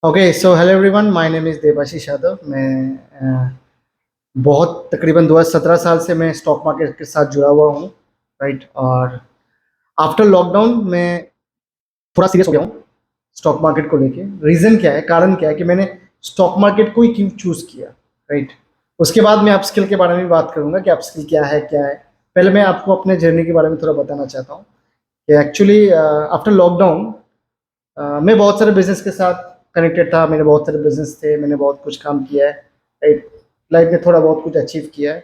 Okay, so hello everyone, my name is Devashish Yadav. मैं बहुत तकरीबन 2017 साल से मैं स्टॉक मार्केट के साथ जुड़ा हुआ हूँ, राइट। और आफ्टर लॉकडाउन मैं थोड़ा सीरियस हो गया हूँ स्टॉक मार्केट को लेके। रीज़न क्या है, कारण क्या है कि मैंने स्टॉक मार्केट को ही क्यों चूज़ किया, राइट। उसके बाद मैं अपस्किल के बारे में भी बात करूँगा कि अपस्किल क्या है। पहले मैं आपको अपने जर्नी के बारे में थोड़ा बताना चाहता हूँ कि एक्चुअली आफ्टर लॉकडाउन मैं बहुत सारे बिजनेस के साथ कनेक्टेड था। मेरे बहुत सारे बिजनेस थे, मैंने बहुत कुछ काम किया है, राइट। लाइफ में थोड़ा बहुत कुछ अचीव किया है।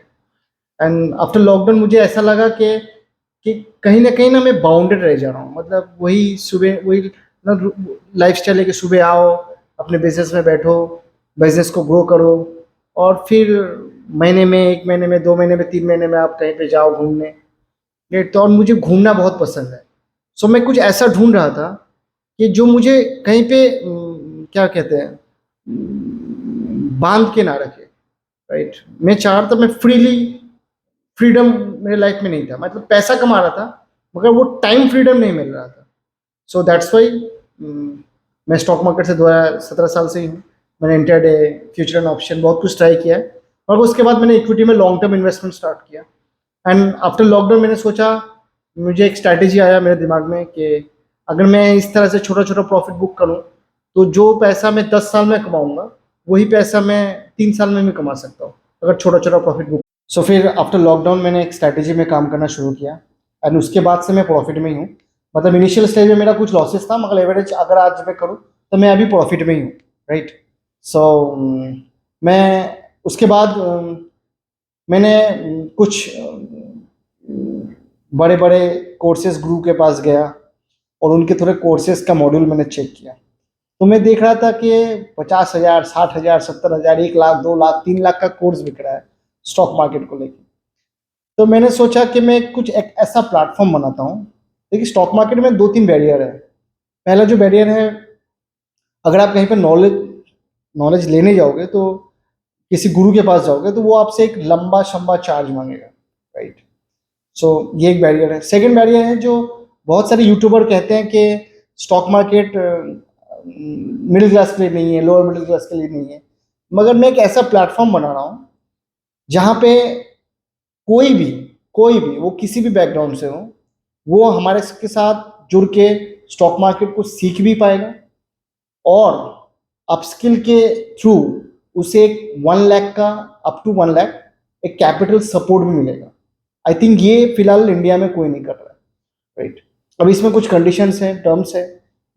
एंड आफ्टर लॉकडाउन मुझे ऐसा लगा कि कहीं ना कहीं ना मैं बाउंडेड रह जा रहा हूँ। मतलब वही सुबह वही लाइफ स्टाइल है कि सुबह आओ, अपने बिजनेस में बैठो, बिजनेस को ग्रो करो, और फिर महीने में, 1 महीने में, 2 महीने में, 3 महीने में आप कहीं पे जाओ घूमने, राइट। तो और मुझे घूमना बहुत पसंद है। सो मैं कुछ ऐसा ढूंढ रहा था कि जो मुझे कहीं पे क्या कहते हैं, बांध के ना रखे, राइट। मैं चाह रहा था, मैं फ्रीडम मेरे लाइफ में नहीं था। मतलब पैसा कमा रहा था मगर वो टाइम फ्रीडम नहीं मिल रहा था। सो दैट्स वाई मैं स्टॉक मार्केट से 2017 साल से ही हूँ। मैंने इंटरडे, फ्यूचर एंड ऑप्शन बहुत कुछ ट्राई किया है, और उसके बाद मैंने इक्विटी में लॉन्ग टर्म इन्वेस्टमेंट स्टार्ट किया। एंड आफ्टर लॉकडाउन मैंने सोचा, मुझे एक स्ट्रैटेजी आया मेरे दिमाग में कि अगर मैं इस तरह से छोटा छोटा प्रॉफिट बुक करूं, तो जो पैसा मैं 10 साल में कमाऊंगा वही पैसा मैं 3 साल में भी कमा सकता हूँ, अगर छोटा छोटा प्रॉफिट बुक। सो फिर आफ्टर लॉकडाउन मैंने एक स्ट्रैटेजी में काम करना शुरू किया, एंड उसके बाद से मैं प्रॉफिट में ही हूँ। मतलब इनिशियल स्टेज में मेरा कुछ लॉसेस था, मगर एवरेज अगर आज मैं करूँ तो मैं अभी प्रॉफिट में ही हूँ, राइट। सो मैं उसके बाद मैंने कुछ बड़े बड़े कोर्सेज गुरु के पास गया, और उनके थोड़े कोर्सेज का मॉड्यूल मैंने चेक किया। तो मैं देख रहा था कि 50,000, 60,000, 70,000, 1 लाख, 2 लाख, 3 लाख का कोर्स बिक रहा है स्टॉक मार्केट को लेकर। तो मैंने सोचा कि मैं कुछ एक ऐसा प्लेटफॉर्म बनाता हूँ। देखिए, स्टॉक मार्केट में 2-3 बैरियर है। पहला जो बैरियर है, अगर आप कहीं पर नॉलेज नॉलेज लेने जाओगे, तो किसी गुरु के पास जाओगे, तो वो आपसे एक लंबा शंबा चार्ज मांगेगा, राइट। सो ये एक बैरियर है। सेकंड बैरियर है, जो बहुत सारे यूट्यूबर कहते हैं कि स्टॉक मार्केट मिडिल क्लास के लिए नहीं है, लोअर मिडिल क्लास के लिए नहीं है। मगर मैं एक ऐसा प्लेटफॉर्म बना रहा हूँ जहाँ पे कोई भी कोई भी, वो किसी भी बैकग्राउंड से हो, वो हमारे के साथ जुड़ के स्टॉक मार्केट को सीख भी पाएगा, और अपस्किल के थ्रू उसे एक 1 लाख का, अप टू 1 लाख एक कैपिटल सपोर्ट भी मिलेगा। आई थिंक ये फिलहाल इंडिया में कोई नहीं कर रहा है, राइट। अब इसमें कुछ कंडीशंस हैं, टर्म्स हैं,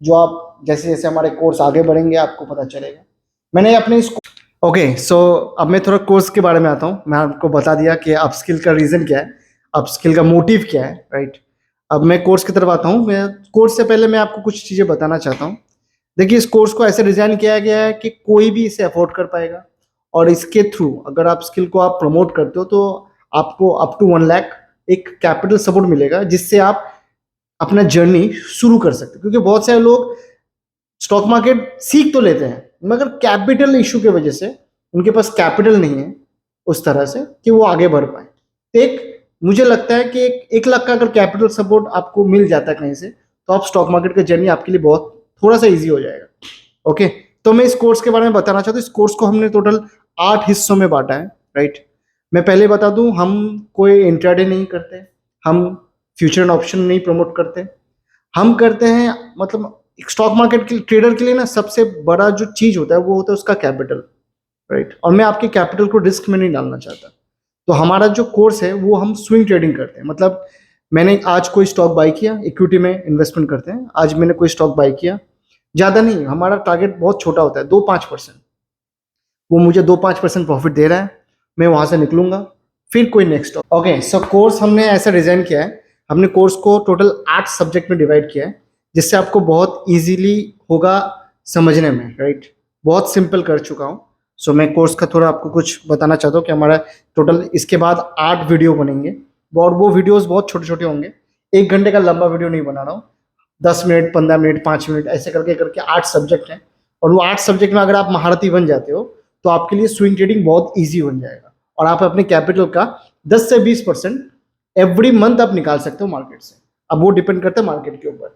जो आप जैसे जैसे हमारे कोर्स आगे बढ़ेंगे आपको पता चलेगा। मैंने अपने इस ओके, सो अब मैं थोड़ा कोर्स के बारे में आता हूँ। मैं आपको बता दिया कि अपस्किल का रीज़न क्या है, अपस्किल का मोटिव क्या है, राइट। अब मैं कोर्स की तरफ आता हूँ। मैं कोर्स से पहले मैं आपको कुछ चीज़ें बताना चाहता हूँ। देखिए, इस कोर्स को ऐसे डिज़ाइन किया गया है कि कोई भी इसे अफोर्ड कर पाएगा, और इसके थ्रू अगर आप स्किल को आप प्रमोट करते हो, तो आपको अप टू 1 लाख एक कैपिटल सपोर्ट मिलेगा, जिससे आप अपना जर्नी शुरू कर सकते हो। क्योंकि बहुत सारे लोग स्टॉक मार्केट सीख तो लेते हैं, मगर कैपिटल इशू की वजह से उनके पास कैपिटल नहीं है उस तरह से कि वो आगे बढ़ पाए। तो एक मुझे लगता है कि 1 लाख का अगर कैपिटल सपोर्ट आपको मिल जाता है कहीं से, तो आप स्टॉक मार्केट का जर्नी आपके लिए बहुत थोड़ा सा ईजी हो जाएगा। ओके, तो मैं इस कोर्स के बारे में बताना चाहता हूँ। इस कोर्स को हमने टोटल 8 हिस्सों में बांटा है, राइट। मैं पहले बता दूं, हम कोई इंट्राडे नहीं करते, हम फ्यूचर एंड ऑप्शन नहीं प्रमोट करते। हम करते हैं, मतलब स्टॉक मार्केट के ट्रेडर के लिए ना सबसे बड़ा जो चीज होता है वो होता है उसका कैपिटल, राइट। और मैं आपके कैपिटल को रिस्क में नहीं डालना चाहता। तो हमारा जो कोर्स है वो हम स्विंग ट्रेडिंग करते हैं। मतलब मैंने आज कोई स्टॉक बाय किया, इक्विटी में इन्वेस्टमेंट करते हैं, आज मैंने कोई स्टॉक बाय किया, ज़्यादा नहीं, हमारा टारगेट बहुत छोटा होता है, 2-5%। वो मुझे 2-5% प्रॉफिट दे रहा है, मैं वहाँ से निकलूंगा, फिर कोई नेक्स्ट स्टॉक। ओके, सो कोर्स हमने ऐसा डिज़ाइन किया है, हमने कोर्स को टोटल 8 सब्जेक्ट में डिवाइड किया है, जिससे आपको बहुत ईजीली होगा समझने में, राइट। बहुत सिंपल कर चुका हूँ। सो मैं कोर्स का थोड़ा आपको कुछ बताना चाहता हूँ कि हमारा टोटल इसके बाद 8 वीडियो बनेंगे, और वो वीडियोस बहुत छोटे छोटे होंगे। 1 घंटे का लंबा वीडियो नहीं बना रहा हूँ, 10 मिनट, 15 मिनट, 5 मिनट, ऐसे करके करके 8 सब्जेक्ट हैं। और वो 8 सब्जेक्ट में अगर आप महारथी बन जाते हो, तो आपके लिए स्विंग ट्रेडिंग बहुत ईजी बन जाएगा, और आप अपने कैपिटल का 10 से 20% एवरी मंथ आप निकाल सकते हो मार्केट से। अब वो डिपेंड करता है मार्केट के ऊपर,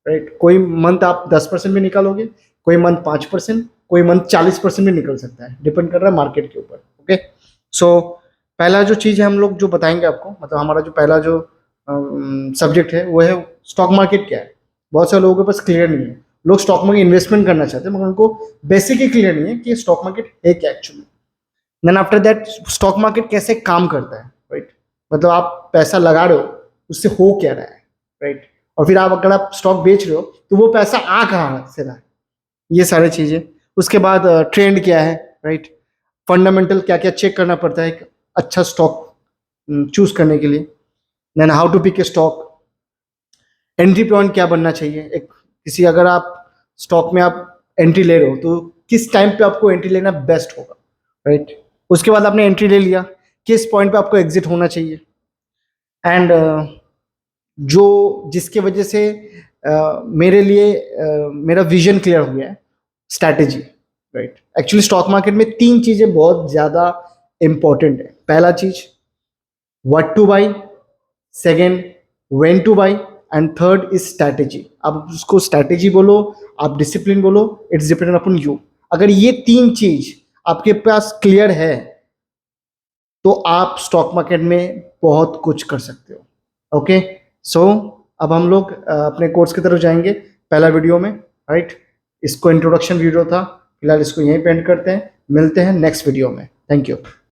राइट। कोई मंथ आप 10% भी निकालोगे, कोई मंथ 5%, कोई मंथ 40% भी निकल सकता है, डिपेंड कर रहा है मार्केट के ऊपर। ओके, सो पहला जो चीज़ है हम लोग जो बताएंगे आपको, मतलब हमारा जो पहला जो सब्जेक्ट है वो है स्टॉक मार्केट क्या है। बहुत सारे लोगों के पास क्लियर नहीं है, लोग स्टॉक मार्केट इन्वेस्टमेंट करना चाहते हैं मगर उनको बेसिक ही क्लियर नहीं है कि स्टॉक मार्केट है क्या actually. Then after that stock market कैसे काम करता है, राइट, मतलब आप पैसा लगा रहे हो उससे हो क्या रहा है, राइट, और फिर आप अगर आप स्टॉक बेच रहे हो तो वो पैसा आ कहाँ से रहा है, ये सारी चीज़ें। उसके बाद ट्रेंड क्या है, राइट, फंडामेंटल क्या क्या चेक करना पड़ता है एक अच्छा स्टॉक चूज करने के लिए। Then how to pick a stock, entry point क्या बनना चाहिए, एक किसी अगर आप स्टॉक में आप एंट्री ले रहे हो तो किस टाइम पे आपको एंट्री लेना बेस्ट होगा, राइट। उसके बाद आपने एंट्री ले लिया, किस पॉइंट पे आपको एग्जिट होना चाहिए। एंड जो जिसके वजह से मेरे लिए मेरा विजन क्लियर हो गया है, strategy, right. Actually stock market में 3 चीजें बहुत ज्यादा इंपॉर्टेंट है। पहला चीज what two by, second when two by, and third is strategy. आप उसको स्ट्रैटेजी बोलो, आप डिसिप्लिन बोलो, इट्स डिपेंडेंट अपॉन यू। अगर ये 3 चीज आपके पास क्लियर है तो आप स्टॉक मार्केट में बहुत कुछ कर सकते हो। ओके, सो अब हम लोग अपने कोर्स की तरफ जाएंगे पहला वीडियो में, राइट। इसको इंट्रोडक्शन वीडियो था, फिलहाल इसको यहीं पे एंड करते हैं, मिलते हैं नेक्स्ट वीडियो में। Thank you.